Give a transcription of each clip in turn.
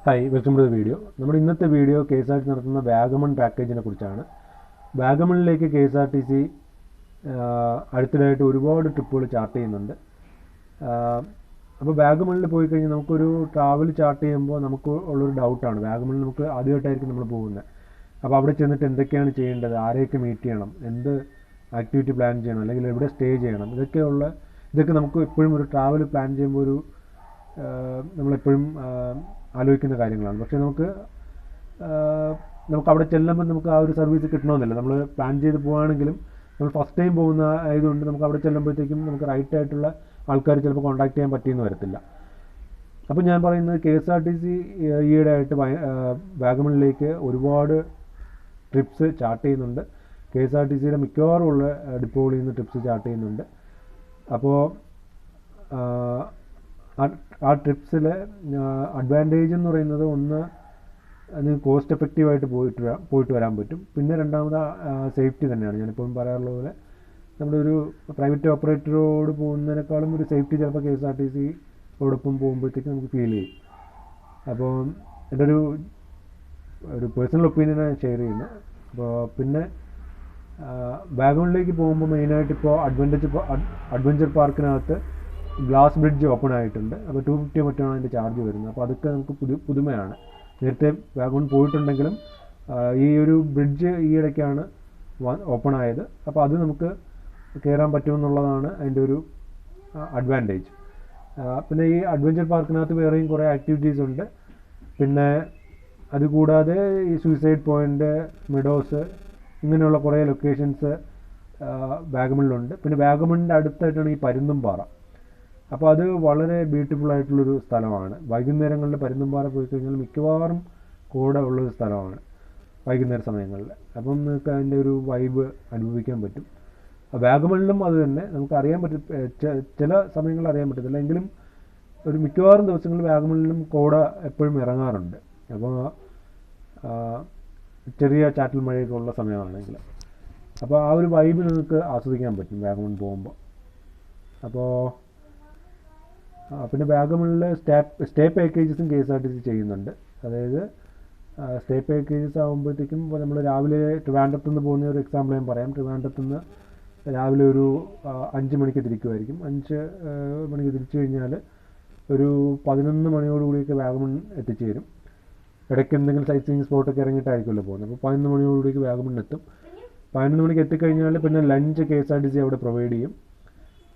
Hi, welcome to the video. നമ്മുടെ ഇന്നത്തെ video KSRTC നടത്തുന്ന വാഗമൺ പാക്കേജിനെ കുറിച്ചാണ്. വാഗമണിലേക്ക് KSRTC അടുത്തിടെയായിട്ട് ഒരുപാട് ട്രിപ്പുകൾ ചാർട്ട് ചെയ്യുന്നുണ്ട്. അപ്പോൾ വാഗമണിൽ പോയി കഴിഞ്ഞാൽ നമുക്കൊരു ട്രാവൽ ചാർട്ട് ചെയ്യുമ്പോൾ നമുക്ക് ഉള്ളൊരു ഡൗട്ടാണ്, വാഗമണിൽ നമുക്ക് ആദ്യമായിട്ടായിരിക്കും നമ്മൾ പോകുന്നത്. അപ്പോൾ അവിടെ ചെന്നിട്ട് എന്തൊക്കെയാണ് ചെയ്യേണ്ടത്, ആരെയൊക്കെ മീറ്റ് ചെയ്യണം, എന്ത് ആക്ടിവിറ്റി പ്ലാൻ ചെയ്യണം, അല്ലെങ്കിൽ എവിടെ സ്റ്റേ ചെയ്യണം, ഇതൊക്കെ നമുക്ക് എപ്പോഴും ഒരു ട്രാവൽ പ്ലാൻ ചെയ്യുമ്പോൾ നമ്മളെപ്പോഴും ആലോചിക്കുന്ന കാര്യങ്ങളാണ്. പക്ഷേ നമുക്ക് അവിടെ ചെല്ലുമ്പോൾ നമുക്ക് ആ ഒരു സർവീസ് കിട്ടണമെന്നില്ല. നമ്മൾ പ്ലാൻ ചെയ്ത് പോവുകയാണെങ്കിലും നമ്മൾ ഫസ്റ്റ് ടൈം പോകുന്ന ആയതുകൊണ്ട് നമുക്ക് അവിടെ ചെല്ലുമ്പോഴത്തേക്കും നമുക്ക് റൈറ്റ് ആയിട്ടുള്ള ആൾക്കാർ ചിലപ്പോൾ കോൺടാക്ട് ചെയ്യാൻ പറ്റിയെന്ന് വരത്തില്ല. അപ്പോൾ ഞാൻ പറയുന്നത് KSRTC ഈയിടെ ആയിട്ട് വാഗമണിലേക്ക് ഒരുപാട് ട്രിപ്സ് ചാർട്ട് ചെയ്യുന്നുണ്ട്. KSRTCയുടെ മിക്കവാറും ഉള്ള ഡിപ്പോകളിൽ നിന്ന് ട്രിപ്സ് ചാർട്ട് ചെയ്യുന്നുണ്ട്. അപ്പോൾ ആ ട്രിപ്സിൽ അഡ്വാൻറ്റേജ് എന്ന് പറയുന്നത്, ഒന്ന്, അത് കോസ്റ്റ് എഫക്റ്റീവായിട്ട് പോയിട്ട് വരാൻ പറ്റും. പിന്നെ രണ്ടാമത് സേഫ്റ്റി തന്നെയാണ്. ഞാനിപ്പോഴും പറയാറുള്ള പോലെ നമ്മുടെ ഒരു പ്രൈവറ്റ് ഓപ്പറേറ്ററോട് പോകുന്നതിനേക്കാളും ഒരു സേഫ്റ്റി ചിലപ്പോൾ KSRTCയോടൊപ്പം പോകുമ്പോഴത്തേക്കും നമുക്ക് ഫീൽ ചെയ്യും. അപ്പോൾ എൻ്റെ ഒരു പേഴ്സണൽ ഒപ്പീനിയനാണ് ഷെയർ ചെയ്യുന്നത്. അപ്പോൾ പിന്നെ വാഗമണിലേക്ക് പോകുമ്പോൾ മെയിനായിട്ട് ഇപ്പോൾ അഡ്വഞ്ചർ പാർക്കിനകത്ത് ഗ്ലാസ് ബ്രിഡ്ജ് ഓപ്പൺ ആയിട്ടുണ്ട്. അപ്പോൾ 250 മറ്റാണ് അതിൻ്റെ ചാർജ് വരുന്നത്. അപ്പോൾ അതൊക്കെ നമുക്ക് പുതുമയാണ്. നേരത്തെ വാഗമൺ പോയിട്ടുണ്ടെങ്കിലും ഈ ഒരു ബ്രിഡ്ജ് ഈയിടയ്ക്കാണ് ഓപ്പൺ ആയത്. അപ്പോൾ അത് നമുക്ക് കയറാൻ പറ്റുമെന്നുള്ളതാണ് അതിൻ്റെ ഒരു അഡ്വാൻറ്റേജ്. പിന്നെ ഈ അഡ്വഞ്ചർ പാർക്കിനകത്ത് വേറെയും കുറേ ആക്ടിവിറ്റീസ് ഉണ്ട്. പിന്നെ അതുകൂടാതെ ഈ സൂയിസൈഡ് പോയിൻ്റ്, മെഡോസ്, ഇങ്ങനെയുള്ള കുറേ ലൊക്കേഷൻസ് വാഗമണിലുണ്ട്. പിന്നെ വാഗമണിൻ്റെ അടുത്തായിട്ടാണ് ഈ പരുന്തുംപാറ. അപ്പോൾ അത് വളരെ ബ്യൂട്ടിഫുൾ ആയിട്ടുള്ളൊരു സ്ഥലമാണ്. വൈകുന്നേരങ്ങളിൽ പരുന്തുംപാറ പോയി കഴിഞ്ഞാൽ മിക്കവാറും കൂടെ ഉള്ളൊരു സ്ഥലമാണ് വൈകുന്നേര സമയങ്ങളിൽ. അപ്പം നിങ്ങൾക്ക് അതിൻ്റെ ഒരു വൈബ് അനുഭവിക്കാൻ പറ്റും. വാഗമണിലും അത് തന്നെ നമുക്ക് അറിയാൻ പറ്റും. ചില സമയങ്ങളിൽ അറിയാൻ പറ്റത്തില്ല, എങ്കിലും ഒരു മിക്കവാറും ദിവസങ്ങളിൽ വാഗമണിലും കോട എപ്പോഴും ഇറങ്ങാറുണ്ട്. അപ്പോൾ ചെറിയ ചാറ്റൽ മഴയൊക്കെ ഉള്ള സമയമാണെങ്കിൽ അപ്പോൾ ആ ഒരു വൈബ് നിങ്ങൾക്ക് ആസ്വദിക്കാൻ പറ്റും വാഗമൺ പോകുമ്പോൾ. അപ്പോൾ പിന്നെ വാഗമണിൽ സ്റ്റേ പാക്കേജസും KSRTC ചെയ്യുന്നുണ്ട്. അതായത് സ്റ്റേ പാക്കേജസ് ആകുമ്പോഴത്തേക്കും ഇപ്പോൾ നമ്മൾ രാവിലെ ട്രിവാൻഡ്രത്ത് നിന്ന് പോകുന്ന ഒരു എക്സാമ്പിൾ ഞാൻ പറയാം. ട്രിവാൻഡ്രത്ത് നിന്ന് രാവിലെ ഒരു 5 മണിക്ക് തിരിക്കുമായിരിക്കും. 5 മണിക്ക് തിരിച്ചു കഴിഞ്ഞാൽ ഒരു 11 മണിയോടുകൂടിയൊക്കെ വാഗമൺ എത്തിച്ചേരും. ഇടയ്ക്ക് എന്തെങ്കിലും സൈറ്റ് സ്പോട്ടൊക്കെ ഇറങ്ങിയിട്ടായിരിക്കുമല്ലോ പോകുന്നത്. അപ്പോൾ 11 മണിയോടുകൂടിയൊക്കെ വാഗമണിലെത്തും. 11 മണിക്ക് എത്തിക്കഴിഞ്ഞാൽ പിന്നെ ലഞ്ച് KSRTC അവിടെ പ്രൊവൈഡ് ചെയ്യും.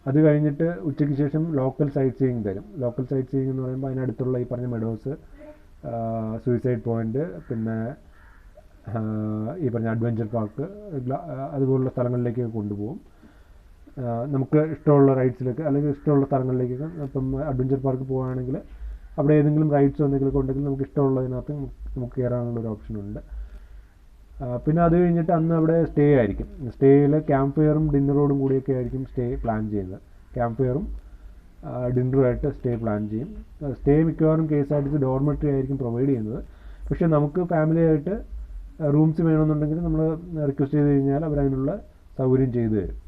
അത് കഴിഞ്ഞിട്ട് ഉച്ചയ്ക്ക് ശേഷം ലോക്കൽ സൈറ്റ് സീയിങ് തരും. ലോക്കൽ സൈറ്റ് സീയിങ് എന്ന് പറയുമ്പോൾ അതിനടുത്തുള്ള ഈ പറഞ്ഞ മെഡോസ്, സൂയിസൈഡ് പോയിൻ്റ്, പിന്നെ ഈ പറഞ്ഞ അഡ്വഞ്ചർ പാർക്ക്, അതുപോലുള്ള സ്ഥലങ്ങളിലേക്ക് കൊണ്ടുപോകും. നമുക്ക് ഇഷ്ടമുള്ള റൈഡ്സിലേക്ക് അല്ലെങ്കിൽ ഇഷ്ടമുള്ള സ്ഥലങ്ങളിലേക്കൊക്കെ. ഇപ്പം അഡ്വഞ്ചർ പാർക്ക് പോകുകയാണെങ്കിൽ അവിടെ ഏതെങ്കിലും റൈഡ്സോ എന്തെങ്കിലുമൊക്കെ ഉണ്ടെങ്കിൽ നമുക്ക് ഇഷ്ടമുള്ളതിനകത്ത് നമുക്ക് കയറാനുള്ളൊരു ഓപ്ഷനുണ്ട്. പിന്നെ അത് കഴിഞ്ഞിട്ട് അന്ന് അവിടെ സ്റ്റേ ആയിരിക്കും. സ്റ്റേയിൽ ക്യാമ്പ് ഫയറും ഡിന്നറോടും കൂടിയൊക്കെ ആയിരിക്കും സ്റ്റേ പ്ലാൻ ചെയ്യുന്നത്. ക്യാമ്പ് ഫയറും ഡിന്നറുമായിട്ട് സ്റ്റേ പ്ലാൻ ചെയ്യും. സ്റ്റേ മിക്കവാറും KSRTC ഡോർമെട്രി ആയിരിക്കും പ്രൊവൈഡ് ചെയ്യുന്നത്. പക്ഷേ നമുക്ക് ഫാമിലിയായിട്ട് റൂംസ് വേണമെന്നുണ്ടെങ്കിൽ നമ്മൾ റിക്വസ്റ്റ് ചെയ്ത് കഴിഞ്ഞാൽ അവരതിനുള്ള സൗകര്യം ചെയ്തു തരും.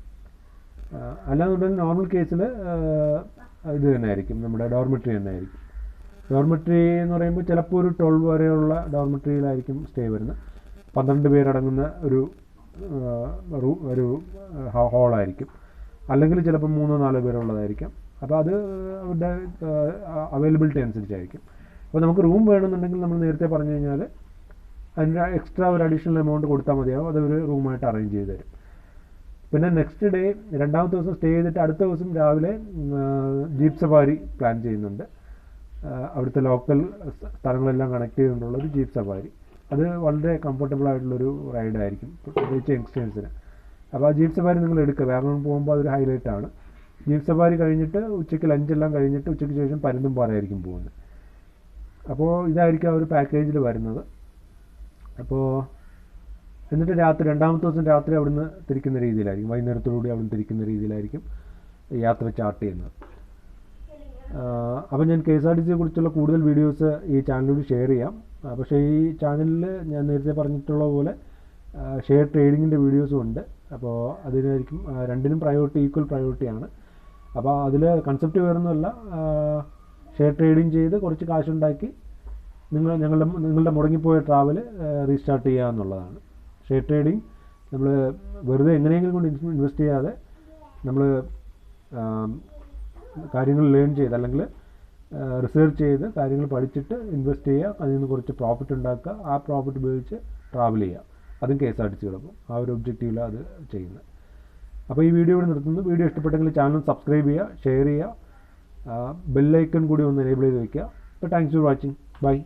അല്ലാന്നുണ്ടെങ്കിൽ നോർമൽ കേസിൽ ഇത് തന്നെ ആയിരിക്കും, നമ്മുടെ ഡോർമെട്രി തന്നെ ആയിരിക്കും. ഡോർമെട്രി എന്ന് പറയുമ്പോൾ ചിലപ്പോൾ ഒരു 12 വരെയുള്ള ഡോർമെട്രിയിലായിരിക്കും സ്റ്റേ വരുന്നത്. 12 പേരടങ്ങുന്ന ഒരു ഹോളായിരിക്കും. അല്ലെങ്കിൽ ചിലപ്പോൾ 3-4 പേരുള്ളതായിരിക്കും. അപ്പോൾ അത് അവരുടെ അവൈലബിലിറ്റി അനുസരിച്ചായിരിക്കും. അപ്പോൾ നമുക്ക് റൂം വേണമെന്നുണ്ടെങ്കിൽ നമ്മൾ നേരത്തെ പറഞ്ഞു കഴിഞ്ഞാൽ അതിൻ്റെ എക്സ്ട്രാ ഒരു അഡീഷണൽ എമൗണ്ട് കൊടുത്താൽ മതിയാവും. അത് ഒരു റൂമായിട്ട് അറേഞ്ച് ചെയ്ത് തരും. പിന്നെ നെക്സ്റ്റ് ഡേ, രണ്ടാമത്തെ ദിവസം സ്റ്റേ ചെയ്തിട്ട് അടുത്ത ദിവസം രാവിലെ ജീപ്പ് സഫാരി പ്ലാൻ ചെയ്യുന്നുണ്ട്. അവിടുത്തെ ലോക്കൽ സ്ഥലങ്ങളെല്ലാം കണക്ട് ചെയ്തുകൊണ്ടുള്ള ഒരു ജീപ്പ് സഫാരി. അത് വളരെ കംഫർട്ടബിൾ ആയിട്ടുള്ളൊരു റൈഡായിരിക്കും, പ്രത്യേകിച്ച് യങ്സ്റ്റേഴ്സിന്. അപ്പോൾ ആ ജീപ്പ് സഫാരി നിങ്ങൾ എടുക്കുക. വാഗമൺ പോകുമ്പോൾ അതൊരു ഹൈലൈറ്റാണ്. ജീപ്പ് സഫാരി കഴിഞ്ഞിട്ട് ഉച്ചയ്ക്ക് ലഞ്ചെല്ലാം കഴിഞ്ഞിട്ട് ഉച്ചയ്ക്ക് ശേഷം പരുന്തുംപാറ ആയിരിക്കും പോകുന്നത്. അപ്പോൾ ഇതായിരിക്കും ആ ഒരു പാക്കേജിൽ വരുന്നത്. അപ്പോൾ എന്നിട്ട് രണ്ടാമത്തെ ദിവസം രാത്രി അവിടുന്ന് തിരിക്കുന്ന രീതിയിലായിരിക്കും, വൈകുന്നേരത്തോടുകൂടി അവിടുന്ന് തിരിക്കുന്ന രീതിയിലായിരിക്കും യാത്ര ചാർട്ട് ചെയ്യുന്നത്. അപ്പോൾ ഞാൻ KSRTCയെ കുറിച്ചുള്ള കൂടുതൽ വീഡിയോസ് ഈ ചാനലിലൂടെ ഷെയർ ചെയ്യാം. പക്ഷേ ഈ ചാനലിൽ ഞാൻ നേരത്തെ പറഞ്ഞിട്ടുള്ള പോലെ ഷെയർ ട്രേഡിങ്ങിൻ്റെ വീഡിയോസും ഉണ്ട്. അപ്പോൾ അതിനായിരിക്കും രണ്ടിനും ഈക്വൽ പ്രയോറിറ്റിയാണ്. അപ്പോൾ അതിൽ കൺസെപ്റ്റ് വേറൊന്നുമല്ല, ഷെയർ ട്രേഡിങ് ചെയ്ത് കുറച്ച് കാശുണ്ടാക്കി നിങ്ങളുടെ മുടങ്ങിപ്പോയ ട്രാവൽ റീസ്റ്റാർട്ട് ചെയ്യുക എന്നുള്ളതാണ്. ഷെയർ ട്രേഡിംഗ് നമ്മൾ വെറുതെ എങ്ങനെയെങ്കിലും കൊണ്ട് ഇൻവെസ്റ്റ് ചെയ്യാതെ നമ്മൾ കാര്യങ്ങൾ ലേൺ ചെയ്ത് അല്ലെങ്കിൽ റിസർച്ച് ചെയ്ത് കാര്യങ്ങൾ പഠിച്ചിട്ട് ഇൻവെസ്റ്റ് ചെയ്യുക, അതിൽ നിന്ന് കുറച്ച് പ്രോഫിറ്റ് ഉണ്ടാക്കുക, ആ പ്രോഫിറ്റ് ഉപയോഗിച്ച് ട്രാവൽ ചെയ്യുക. അതും KSRTCയോടൊപ്പം ആ ഒരു ഒബ്ജക്റ്റീവിലാണ് അത് ചെയ്യുന്നത്. അപ്പോൾ ഈ വീഡിയോ ഇവിടെ നിർത്തുന്നു. വീഡിയോ ഇഷ്ടപ്പെട്ടെങ്കിൽ ചാനൽ സബ്സ്ക്രൈബ് ചെയ്യുക, ഷെയർ ചെയ്യുക, ബെല്ലൈക്കൺ കൂടി ഒന്ന് എനേബിൾ ചെയ്ത് വയ്ക്കുക. അപ്പോൾ താങ്ക്സ് ഫോർ വാച്ചിങ്. ബൈ.